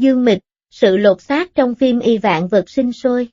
Dương Mịch, sự lột xác trong phim Y Vạn Vật Sinh Sôi.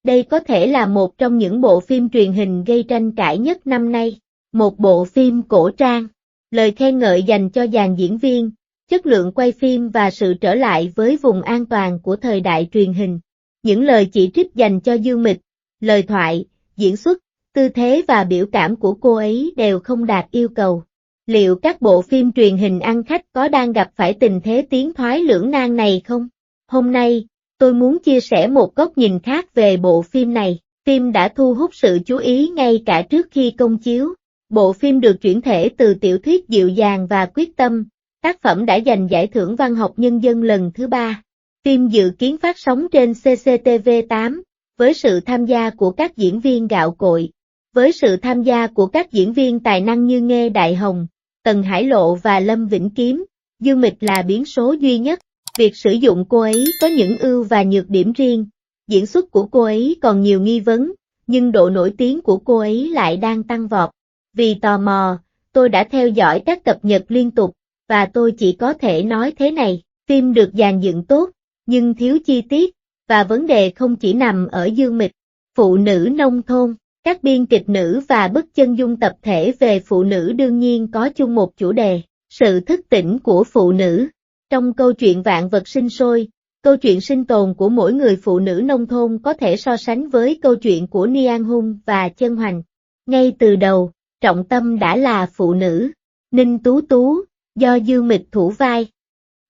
Đây có thể là một trong những bộ phim truyền hình gây tranh cãi nhất năm nay. Một bộ phim cổ trang. Lời khen ngợi dành cho dàn diễn viên, chất lượng quay phim và sự trở lại với vùng an toàn của thời đại truyền hình. Những lời chỉ trích dành cho Dương Mịch, lời thoại, diễn xuất, tư thế và biểu cảm của cô ấy đều không đạt yêu cầu. Liệu các bộ phim truyền hình ăn khách có đang gặp phải tình thế tiến thoái lưỡng nan này không? Hôm nay, tôi muốn chia sẻ một góc nhìn khác về bộ phim này. Phim đã thu hút sự chú ý ngay cả trước khi công chiếu. Bộ phim được chuyển thể từ tiểu thuyết Dịu dàng và Quyết tâm, tác phẩm đã giành giải thưởng văn học nhân dân lần thứ 3. Phim dự kiến phát sóng trên CCTV8, với sự tham gia của các diễn viên gạo cội. Với sự tham gia của các diễn viên tài năng như Nghê Đại Hồng, Tần Hải Lộ và Lâm Vĩnh Kiếm, Dương Mịch là biến số duy nhất. Việc sử dụng cô ấy có những ưu và nhược điểm riêng, diễn xuất của cô ấy còn nhiều nghi vấn, nhưng độ nổi tiếng của cô ấy lại đang tăng vọt. Vì tò mò, tôi đã theo dõi các cập nhật liên tục, và tôi chỉ có thể nói thế này, phim được dàn dựng tốt, nhưng thiếu chi tiết, và vấn đề không chỉ nằm ở Dương Mịch. Phụ nữ nông thôn, các biên kịch nữ và bức chân dung tập thể về phụ nữ đương nhiên có chung một chủ đề, sự thức tỉnh của phụ nữ. Trong câu chuyện Vạn Vật Sinh Sôi, câu chuyện sinh tồn của mỗi người phụ nữ nông thôn có thể so sánh với câu chuyện của Niang Hung và Chân Hoành. Ngay từ đầu, trọng tâm đã là phụ nữ. Ninh Tú Tú, do Dương Mịch thủ vai,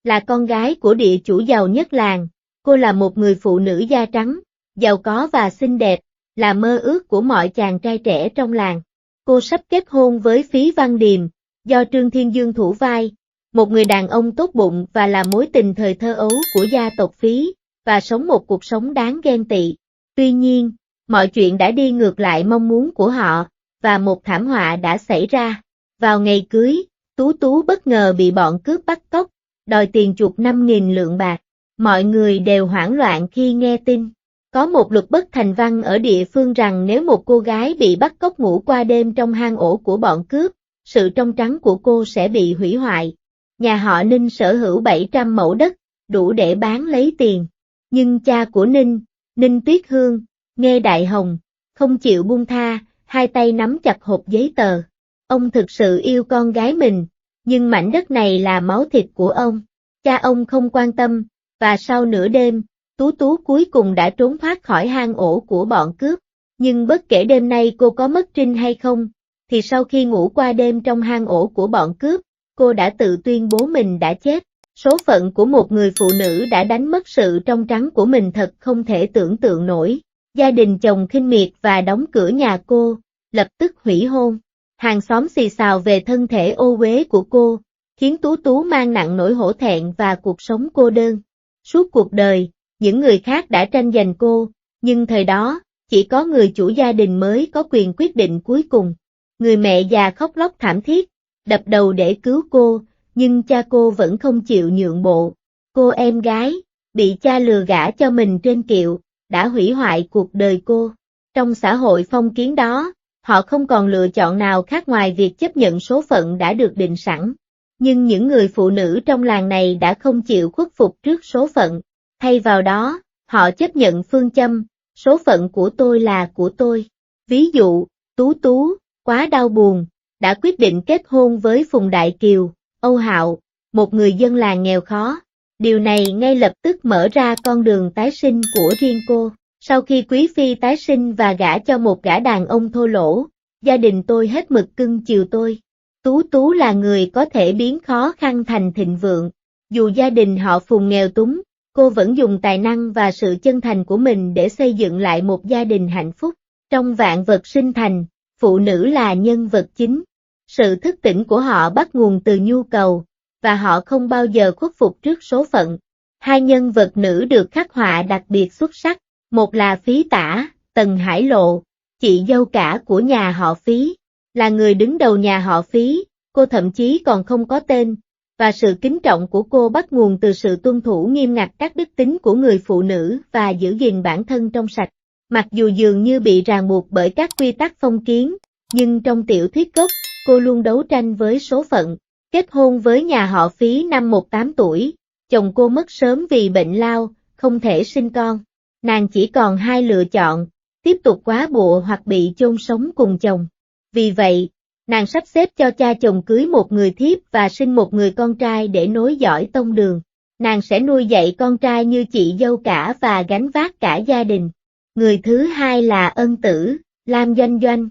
là con gái của địa chủ giàu nhất làng. Cô là một người phụ nữ da trắng, giàu có và xinh đẹp, là mơ ước của mọi chàng trai trẻ trong làng. Cô sắp kết hôn với Phí Văn Điềm, do Trương Thiên Dương thủ vai, một người đàn ông tốt bụng và là mối tình thời thơ ấu của gia tộc Phí, và sống một cuộc sống đáng ghen tị. Tuy nhiên, mọi chuyện đã đi ngược lại mong muốn của họ, và một thảm họa đã xảy ra. Vào ngày cưới, Tú Tú bất ngờ bị bọn cướp bắt cóc, đòi tiền chuộc 5.000 lượng bạc. Mọi người đều hoảng loạn khi nghe tin. Có một luật bất thành văn ở địa phương rằng nếu một cô gái bị bắt cóc ngủ qua đêm trong hang ổ của bọn cướp, sự trong trắng của cô sẽ bị hủy hoại. Nhà họ Ninh sở hữu 700 mẫu đất, đủ để bán lấy tiền. Nhưng cha của Ninh, Ninh Tuyết Hương, Nghê Đại Hồng, không chịu buông tha, hai tay nắm chặt hộp giấy tờ. Ông thực sự yêu con gái mình, nhưng mảnh đất này là máu thịt của ông. Cha ông không quan tâm, và sau nửa đêm, Tú Tú cuối cùng đã trốn thoát khỏi hang ổ của bọn cướp. Nhưng bất kể đêm nay cô có mất trinh hay không, thì sau khi ngủ qua đêm trong hang ổ của bọn cướp, cô đã tự tuyên bố mình đã chết. Số phận của một người phụ nữ đã đánh mất sự trong trắng của mình thật không thể tưởng tượng nổi. Gia đình chồng khinh miệt và đóng cửa nhà cô, lập tức hủy hôn. Hàng xóm xì xào về thân thể ô uế của cô, khiến Tú Tú mang nặng nỗi hổ thẹn và cuộc sống cô đơn. Suốt cuộc đời, những người khác đã tranh giành cô, nhưng thời đó, chỉ có người chủ gia đình mới có quyền quyết định cuối cùng. Người mẹ già khóc lóc thảm thiết, đập đầu để cứu cô, nhưng cha cô vẫn không chịu nhượng bộ. Cô em gái, bị cha lừa gả cho mình trên kiệu, đã hủy hoại cuộc đời cô. Trong xã hội phong kiến đó, họ không còn lựa chọn nào khác ngoài việc chấp nhận số phận đã được định sẵn. Nhưng những người phụ nữ trong làng này đã không chịu khuất phục trước số phận. Thay vào đó, họ chấp nhận phương châm, số phận của tôi là của tôi. Ví dụ, Tú Tú, quá đau buồn, đã quyết định kết hôn với Phùng Đại Kiều, Âu Hạo, một người dân làng nghèo khó. Điều này ngay lập tức mở ra con đường tái sinh của riêng cô. Sau khi Quý Phi tái sinh và gả cho một gã đàn ông thô lỗ, gia đình tôi hết mực cưng chiều tôi. Tú Tú là người có thể biến khó khăn thành thịnh vượng. Dù gia đình họ Phùng nghèo túng, cô vẫn dùng tài năng và sự chân thành của mình để xây dựng lại một gia đình hạnh phúc. Trong Vạn Vật Sinh Thành, phụ nữ là nhân vật chính. Sự thức tỉnh của họ bắt nguồn từ nhu cầu, và họ không bao giờ khuất phục trước số phận. Hai nhân vật nữ được khắc họa đặc biệt xuất sắc, một là Phí Tả, Tần Hải Lộ, chị dâu cả của nhà họ Phí, là người đứng đầu nhà họ Phí, cô thậm chí còn không có tên, và sự kính trọng của cô bắt nguồn từ sự tuân thủ nghiêm ngặt các đức tính của người phụ nữ và giữ gìn bản thân trong sạch. Mặc dù dường như bị ràng buộc bởi các quy tắc phong kiến, nhưng trong tiểu thuyết gốc, cô luôn đấu tranh với số phận. Kết hôn với nhà họ Phí năm 18 tuổi, Chồng cô mất sớm vì bệnh lao, không thể sinh con. Nàng chỉ còn hai lựa chọn, tiếp tục góa bụa hoặc bị chôn sống cùng chồng. Vì vậy, nàng sắp xếp cho cha chồng cưới một người thiếp và sinh một người con trai để nối dõi tông đường. Nàng sẽ nuôi dạy con trai như chị dâu cả và gánh vác cả gia đình. Người thứ hai là Ân Tử, Lam Doanh Doanh.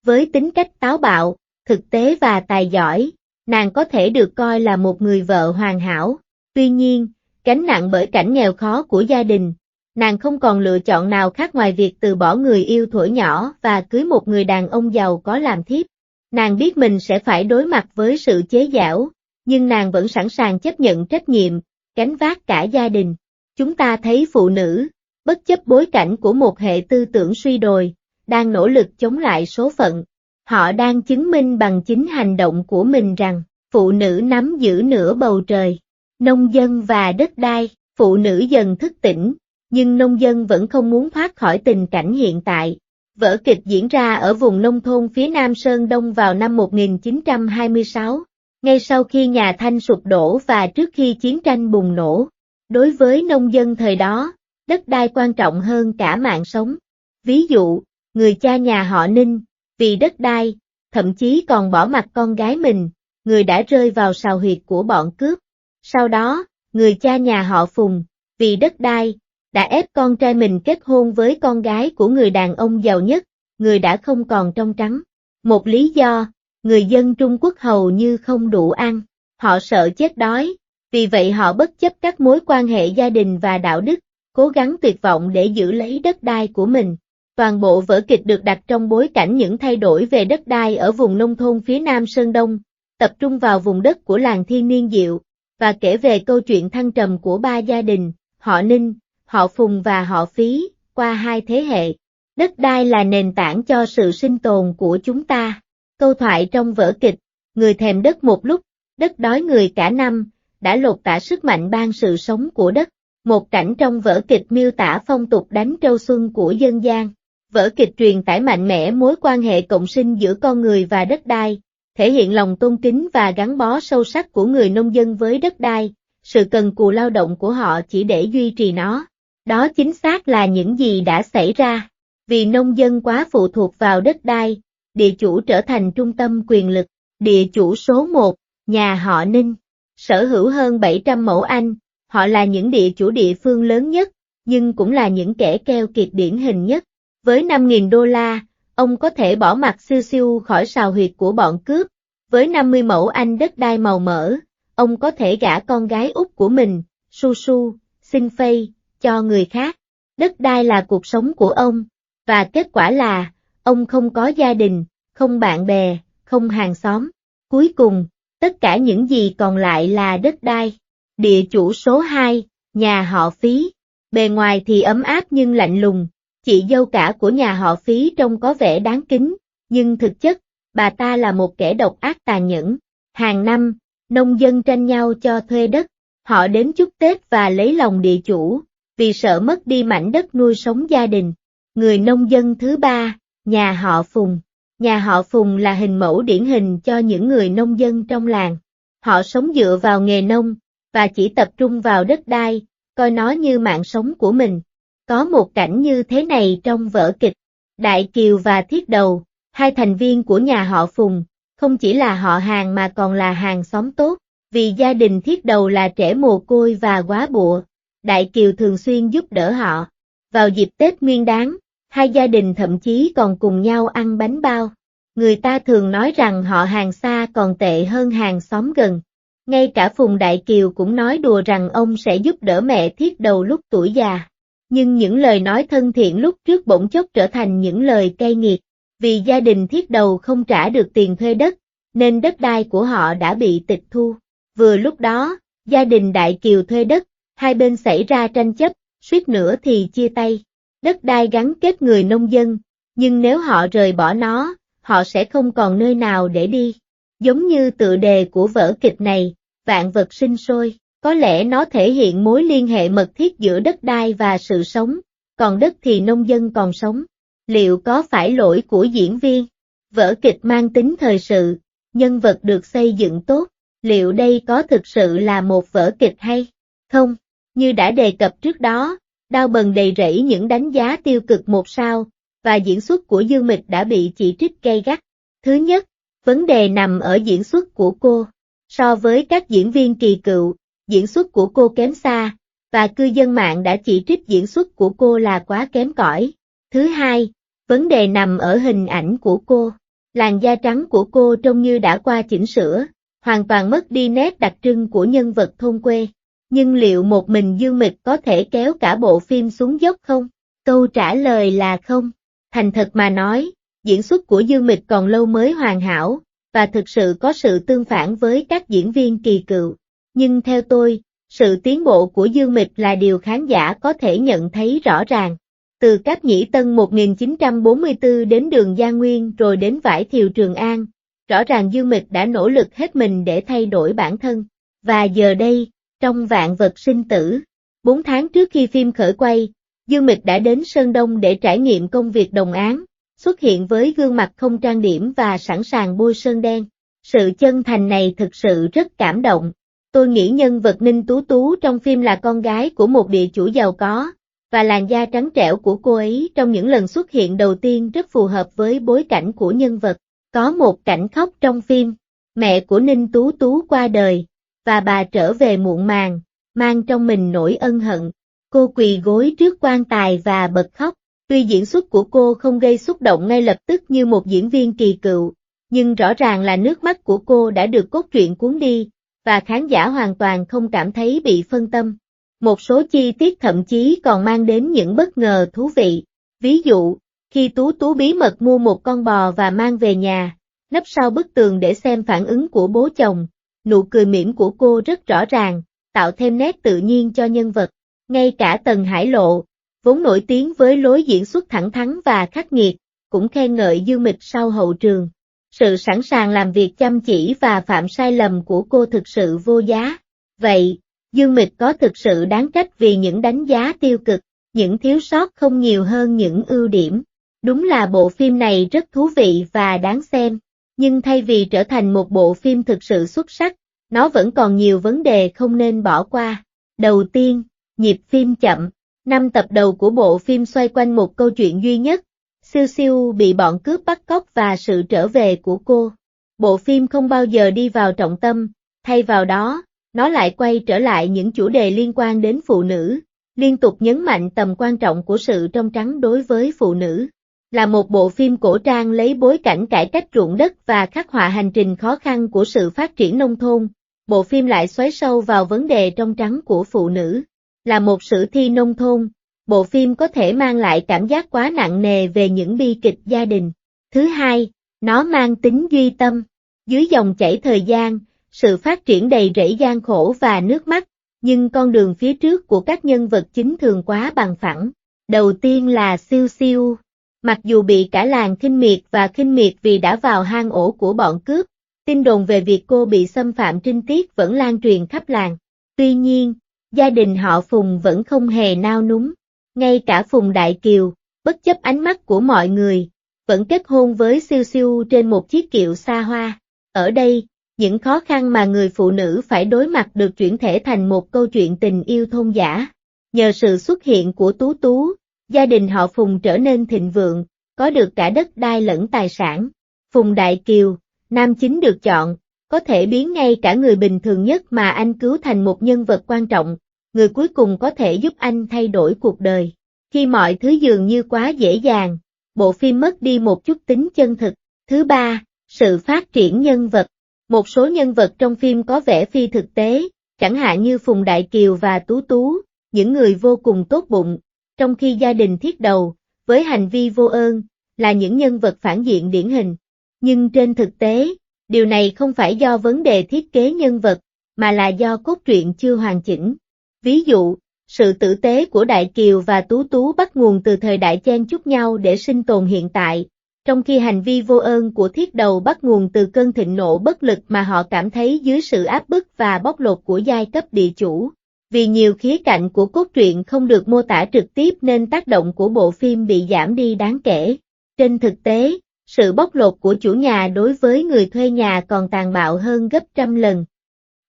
Với tính cách táo bạo, thực tế và tài giỏi, nàng có thể được coi là một người vợ hoàn hảo. Tuy nhiên, gánh nặng bởi cảnh nghèo khó của gia đình, nàng không còn lựa chọn nào khác ngoài việc từ bỏ người yêu thuở nhỏ và cưới một người đàn ông giàu có làm thiếp. Nàng biết mình sẽ phải đối mặt với sự chế giễu, nhưng nàng vẫn sẵn sàng chấp nhận trách nhiệm, gánh vác cả gia đình. Chúng ta thấy phụ nữ, bất chấp bối cảnh của một hệ tư tưởng suy đồi, đang nỗ lực chống lại số phận. Họ đang chứng minh bằng chính hành động của mình rằng, phụ nữ nắm giữ nửa bầu trời. Nông dân và đất đai, phụ nữ dần thức tỉnh, nhưng nông dân vẫn không muốn thoát khỏi tình cảnh hiện tại. Vở kịch diễn ra ở vùng nông thôn phía Nam Sơn Đông vào năm 1926, ngay sau khi nhà Thanh sụp đổ và trước khi chiến tranh bùng nổ. Đối với nông dân thời đó, đất đai quan trọng hơn cả mạng sống. Ví dụ, người cha nhà họ Ninh, vì đất đai, thậm chí còn bỏ mặc con gái mình, người đã rơi vào sào huyệt của bọn cướp. Sau đó, người cha nhà họ Phùng, vì đất đai, đã ép con trai mình kết hôn với con gái của người đàn ông giàu nhất, người đã không còn trong trắng. Một lý do, người dân Trung Quốc hầu như không đủ ăn, họ sợ chết đói, vì vậy họ bất chấp các mối quan hệ gia đình và đạo đức, cố gắng tuyệt vọng để giữ lấy đất đai của mình. Toàn bộ vở kịch được đặt trong bối cảnh những thay đổi về đất đai ở vùng nông thôn phía Nam Sơn Đông, tập trung vào vùng đất của làng Thiên Niên Diệu, và kể về câu chuyện thăng trầm của ba gia đình, họ Ninh, họ Phùng và họ Phí, qua hai thế hệ. Đất đai là nền tảng cho sự sinh tồn của chúng ta. Câu thoại trong vở kịch, người thèm đất một lúc, đất đói người cả năm, đã lột tả sức mạnh ban sự sống của đất. Một cảnh trong vở kịch miêu tả phong tục đánh trâu xuân của dân gian. Vở kịch truyền tải mạnh mẽ mối quan hệ cộng sinh giữa con người và đất đai, thể hiện lòng tôn kính và gắn bó sâu sắc của người nông dân với đất đai, sự cần cù lao động của họ chỉ để duy trì nó. Đó chính xác là những gì đã xảy ra. Vì nông dân quá phụ thuộc vào đất đai, địa chủ trở thành trung tâm quyền lực. Địa chủ số 1, nhà họ Ninh, sở hữu hơn 700 mẫu Anh, họ là những địa chủ địa phương lớn nhất, nhưng cũng là những kẻ keo kiệt điển hình nhất. Với 5.000 đô la, ông có thể bỏ mặc siêu siêu khỏi sào huyệt của bọn cướp. Với 50 mẫu Anh đất đai màu mỡ, ông có thể gả con gái út của mình, Su Su, Xin Phây, cho người khác. Đất đai là cuộc sống của ông, và kết quả là, ông không có gia đình, không bạn bè, không hàng xóm. Cuối cùng, tất cả những gì còn lại là đất đai. Địa chủ số 2, nhà họ Phí. Bề ngoài thì ấm áp nhưng lạnh lùng, chị dâu cả của nhà họ Phí trông có vẻ đáng kính, nhưng thực chất, bà ta là một kẻ độc ác tàn nhẫn. Hàng năm, nông dân tranh nhau cho thuê đất, họ đến chúc Tết và lấy lòng địa chủ, vì sợ mất đi mảnh đất nuôi sống gia đình. Người nông dân thứ 3, nhà họ Phùng. Nhà họ Phùng là hình mẫu điển hình cho những người nông dân trong làng. Họ sống dựa vào nghề nông, và chỉ tập trung vào đất đai, coi nó như mạng sống của mình. Có một cảnh như thế này trong vở kịch, Đại Kiều và Thiết Đầu, hai thành viên của nhà họ Phùng, không chỉ là họ hàng mà còn là hàng xóm tốt, vì gia đình Thiết Đầu là trẻ mồ côi và góa bụa, Đại Kiều thường xuyên giúp đỡ họ. Vào dịp Tết Nguyên Đán, hai gia đình thậm chí còn cùng nhau ăn bánh bao. Người ta thường nói rằng họ hàng xa còn tệ hơn hàng xóm gần. Ngay cả Phùng Đại Kiều cũng nói đùa rằng ông sẽ giúp đỡ mẹ Thiết Đầu lúc tuổi già. Nhưng những lời nói thân thiện lúc trước bỗng chốc trở thành những lời cay nghiệt. Vì gia đình Thiết Đầu không trả được tiền thuê đất, nên đất đai của họ đã bị tịch thu. Vừa lúc đó, gia đình Đại Kiều thuê đất, hai bên xảy ra tranh chấp, suýt nữa thì chia tay. Đất đai gắn kết người nông dân, nhưng nếu họ rời bỏ nó, họ sẽ không còn nơi nào để đi. Giống như tựa đề của vở kịch này, vạn vật sinh sôi, có lẽ nó thể hiện mối liên hệ mật thiết giữa đất đai và sự sống, còn đất thì nông dân còn sống. Liệu có phải lỗi của diễn viên? Vở kịch mang tính thời sự, nhân vật được xây dựng tốt, liệu đây có thực sự là một vở kịch hay? Không, như đã đề cập trước đó, Đao Bần đầy rẫy những đánh giá tiêu cực 1 sao, và diễn xuất của Dương Mịch đã bị chỉ trích gay gắt. Thứ nhất, vấn đề nằm ở diễn xuất của cô. So với các diễn viên kỳ cựu, diễn xuất của cô kém xa, và cư dân mạng đã chỉ trích diễn xuất của cô là quá kém cỏi. Thứ hai, vấn đề nằm ở hình ảnh của cô. Làn da trắng của cô trông như đã qua chỉnh sửa, hoàn toàn mất đi nét đặc trưng của nhân vật thôn quê. Nhưng liệu một mình Dương Mịch có thể kéo cả bộ phim xuống dốc không? Câu trả lời là không. Thành thật mà nói, diễn xuất của Dương Mịch còn lâu mới hoàn hảo, và thực sự có sự tương phản với các diễn viên kỳ cựu. Nhưng theo tôi, sự tiến bộ của Dương Mịch là điều khán giả có thể nhận thấy rõ ràng. Từ Cáp Nhĩ Tân 1944 đến Đường Gia Nguyên rồi đến Vải Thiều Trường An, rõ ràng Dương Mịch đã nỗ lực hết mình để thay đổi bản thân. Và giờ đây, trong Vạn Vật Sinh Tử, 4 tháng trước khi phim khởi quay, Dương Mịch đã đến Sơn Đông để trải nghiệm công việc đồng áng, xuất hiện với gương mặt không trang điểm và sẵn sàng bôi sơn đen. Sự chân thành này thực sự rất cảm động. Tôi nghĩ nhân vật Ninh Tú Tú trong phim là con gái của một địa chủ giàu có, và làn da trắng trẻo của cô ấy trong những lần xuất hiện đầu tiên rất phù hợp với bối cảnh của nhân vật. Có một cảnh khóc trong phim, mẹ của Ninh Tú Tú qua đời, và bà trở về muộn màng, mang trong mình nỗi ân hận. Cô quỳ gối trước quan tài và bật khóc. Tuy diễn xuất của cô không gây xúc động ngay lập tức như một diễn viên kỳ cựu, nhưng rõ ràng là nước mắt của cô đã được cốt truyện cuốn đi, và khán giả hoàn toàn không cảm thấy bị phân tâm. Một số chi tiết thậm chí còn mang đến những bất ngờ thú vị. Ví dụ, khi Tú Tú bí mật mua một con bò và mang về nhà, nấp sau bức tường để xem phản ứng của bố chồng, nụ cười mỉm của cô rất rõ ràng, tạo thêm nét tự nhiên cho nhân vật. Ngay cả Tần Hải Lộ, vốn nổi tiếng với lối diễn xuất thẳng thắn và khắc nghiệt, cũng khen ngợi Dương Mịch sau hậu trường. Sự sẵn sàng làm việc chăm chỉ và phạm sai lầm của cô thực sự vô giá. Vậy, Dương Mịch có thực sự đáng trách vì những đánh giá tiêu cực, những thiếu sót không nhiều hơn những ưu điểm? Đúng là bộ phim này rất thú vị và đáng xem, nhưng thay vì trở thành một bộ phim thực sự xuất sắc, nó vẫn còn nhiều vấn đề không nên bỏ qua. Đầu tiên, nhịp phim chậm. 5 tập đầu của bộ phim xoay quanh một câu chuyện duy nhất, Siêu Siêu bị bọn cướp bắt cóc và sự trở về của cô. Bộ phim không bao giờ đi vào trọng tâm, thay vào đó, nó lại quay trở lại những chủ đề liên quan đến phụ nữ, liên tục nhấn mạnh tầm quan trọng của sự trong trắng đối với phụ nữ. Là một bộ phim cổ trang lấy bối cảnh cải cách ruộng đất và khắc họa hành trình khó khăn của sự phát triển nông thôn, bộ phim lại xoáy sâu vào vấn đề trong trắng của phụ nữ. Là một sử thi nông thôn, bộ phim có thể mang lại cảm giác quá nặng nề về những bi kịch gia đình. Thứ hai, nó mang tính duy tâm. Dưới dòng chảy thời gian, sự phát triển đầy rẫy gian khổ và nước mắt, nhưng con đường phía trước của các nhân vật chính thường quá bằng phẳng. Đầu tiên là Siêu Siêu. Mặc dù bị cả làng khinh miệt vì đã vào hang ổ của bọn cướp, tin đồn về việc cô bị xâm phạm trinh tiết vẫn lan truyền khắp làng. Tuy nhiên, gia đình họ Phùng vẫn không hề nao núng. Ngay cả Phùng Đại Kiều, bất chấp ánh mắt của mọi người, vẫn kết hôn với Siêu Siêu trên một chiếc kiệu xa hoa. Ở đây, những khó khăn mà người phụ nữ phải đối mặt được chuyển thể thành một câu chuyện tình yêu thôn dã. Nhờ sự xuất hiện của Tú Tú, gia đình họ Phùng trở nên thịnh vượng, có được cả đất đai lẫn tài sản. Phùng Đại Kiều, nam chính được chọn, có thể biến ngay cả người bình thường nhất mà anh cứu thành một nhân vật quan trọng, người cuối cùng có thể giúp anh thay đổi cuộc đời. Khi mọi thứ dường như quá dễ dàng, bộ phim mất đi một chút tính chân thực. Thứ ba, sự phát triển nhân vật. Một số nhân vật trong phim có vẻ phi thực tế, chẳng hạn như Phùng Đại Kiều và Tú Tú, những người vô cùng tốt bụng, trong khi gia đình Thiết Đầu, với hành vi vô ơn, là những nhân vật phản diện điển hình. Nhưng trên thực tế, điều này không phải do vấn đề thiết kế nhân vật, mà là do cốt truyện chưa hoàn chỉnh. Ví dụ, sự tử tế của Đại Kiều và Tú Tú bắt nguồn từ thời đại chen chúc nhau để sinh tồn hiện tại, trong khi hành vi vô ơn của Thiết Đầu bắt nguồn từ cơn thịnh nộ bất lực mà họ cảm thấy dưới sự áp bức và bóc lột của giai cấp địa chủ. Vì nhiều khía cạnh của cốt truyện không được mô tả trực tiếp nên tác động của bộ phim bị giảm đi đáng kể. Trên thực tế, sự bóc lột của chủ nhà đối với người thuê nhà còn tàn bạo hơn gấp trăm lần.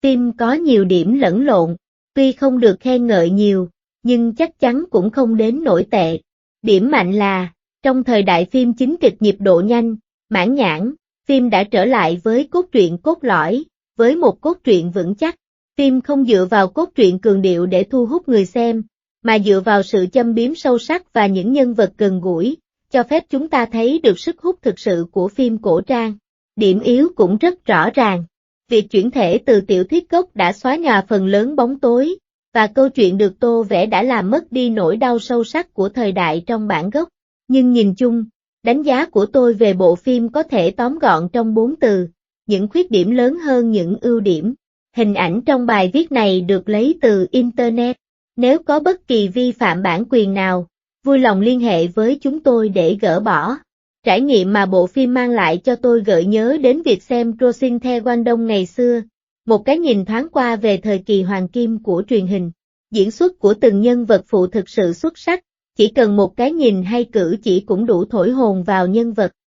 Phim có nhiều điểm lẫn lộn. Tuy không được khen ngợi nhiều, nhưng chắc chắn cũng không đến nổi tệ. Điểm mạnh là, trong thời đại phim chính kịch nhịp độ nhanh, mãn nhãn, phim đã trở lại với cốt truyện cốt lõi, với một cốt truyện vững chắc. Phim không dựa vào cốt truyện cường điệu để thu hút người xem, mà dựa vào sự châm biếm sâu sắc và những nhân vật gần gũi, cho phép chúng ta thấy được sức hút thực sự của phim cổ trang. Điểm yếu cũng rất rõ ràng. Việc chuyển thể từ tiểu thuyết gốc đã xóa nhòa phần lớn bóng tối, và câu chuyện được tô vẽ đã làm mất đi nỗi đau sâu sắc của thời đại trong bản gốc. Nhưng nhìn chung, đánh giá của tôi về bộ phim có thể tóm gọn trong 4 từ, những khuyết điểm lớn hơn những ưu điểm. Hình ảnh trong bài viết này được lấy từ Internet. Nếu có bất kỳ vi phạm bản quyền nào, vui lòng liên hệ với chúng tôi để gỡ bỏ. Trải nghiệm mà bộ phim mang lại cho tôi gợi nhớ đến việc xem Crossing The Quan Đông ngày xưa, một cái nhìn thoáng qua về thời kỳ hoàng kim của truyền hình. Diễn xuất của từng nhân vật phụ thực sự xuất sắc, chỉ cần một cái nhìn hay cử chỉ cũng đủ thổi hồn vào nhân vật.